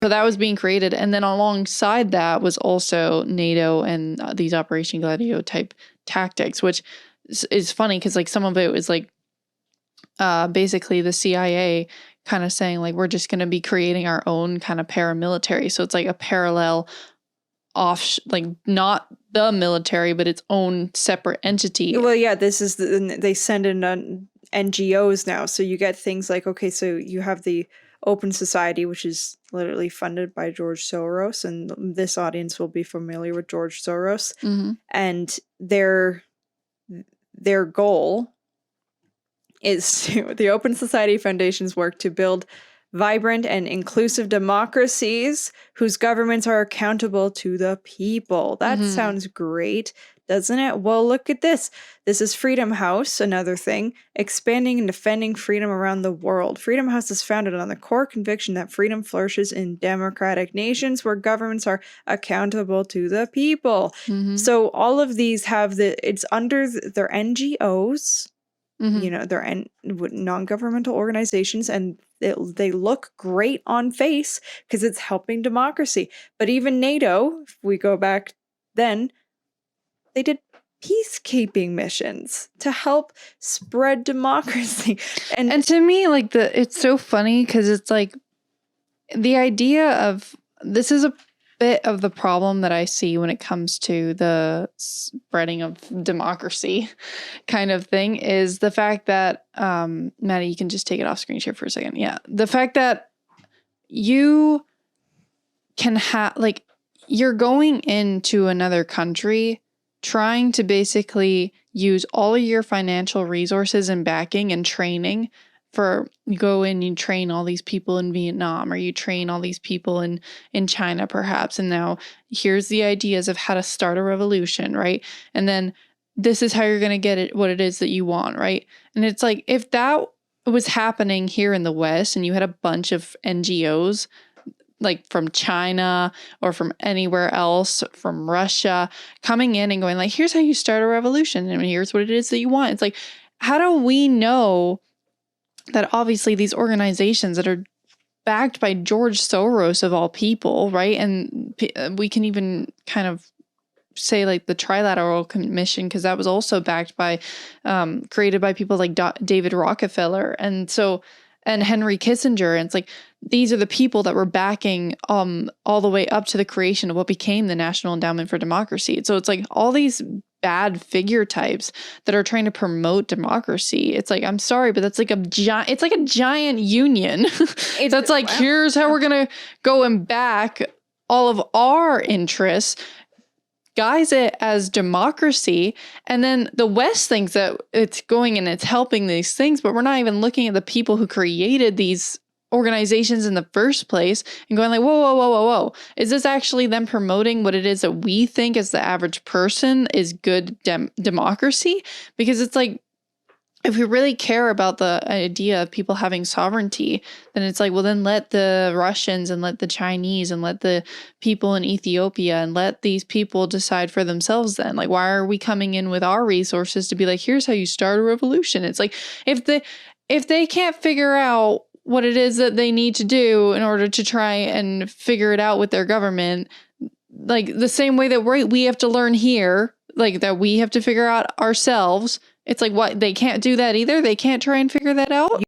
So that was being created. And then alongside that was also NATO and these Operation Gladio type tactics, which is funny because like some of it was like basically the CIA kind of saying like, we're just going to be creating our own kind of paramilitary. So it's like a parallel like not the military, but its own separate entity. Well, yeah, this is they send in NGOs now. So you get things like, okay, so you have the Open Society, which is literally funded by George Soros, and this audience will be familiar with George Soros. Mm-hmm. And their goal is to the Open Society Foundation's work to build vibrant and inclusive democracies whose governments are accountable to the people. That sounds great, doesn't it? Well, look at this. This is Freedom House, another thing, expanding and defending freedom around the world. Freedom House is founded on the core conviction that freedom flourishes in democratic nations where governments are accountable to the people. So all of these have it's under their NGOs. You know, they're non-governmental organizations, and they look great on face because it's helping democracy. But even NATO, if we go back then, they did peacekeeping missions to help spread democracy. And to me, like it's so funny because it's like the idea of this is a bit of the problem that I see when it comes to the spreading of democracy kind of thing is the fact that, Maddie, you can just take it off screen share for a second. Yeah. The fact that you can have, like, you're going into another country trying to basically use all of your financial resources and backing and training for you go in, you train all these people in Vietnam, or you train all these people in China perhaps. And now here's the ideas of how to start a revolution, right? And then this is how you're going to get it, what it is that you want, right? And it's like, if that was happening here in the West and you had a bunch of NGOs like from China or from anywhere else, from Russia, coming in and going like, here's how you start a revolution. And here's what it is that you want. It's like, how do we know that obviously these organizations that are backed by George Soros of all people, right? And we can even kind of say like the Trilateral Commission, because that was also backed by, created by people like David Rockefeller. And Henry Kissinger. And it's like, these are the people that were backing all the way up to the creation of what became the National Endowment for Democracy. So it's like all these bad figure types that are trying to promote democracy. It's like, I'm sorry, but that's like it's like a giant union. That's like, here's how we're going to go and back all of our interests, guise it as democracy. And then the West thinks that it's going and it's helping these things, but we're not even looking at the people who created these organizations in the first place and going like, whoa. Is this actually them promoting what it is that we think as the average person is good democracy? Because it's like, if we really care about the idea of people having sovereignty, then it's like, well, then let the Russians and let the Chinese and let the people in Ethiopia and let these people decide for themselves then. Like, why are we coming in with our resources to be like, here's how you start a revolution? It's like, if they can't figure out what it is that they need to do in order to try and figure it out with their government, like the same way that we have to learn here, like that we have to figure out ourselves. It's like, what, they can't do that either? They can't try and figure that out?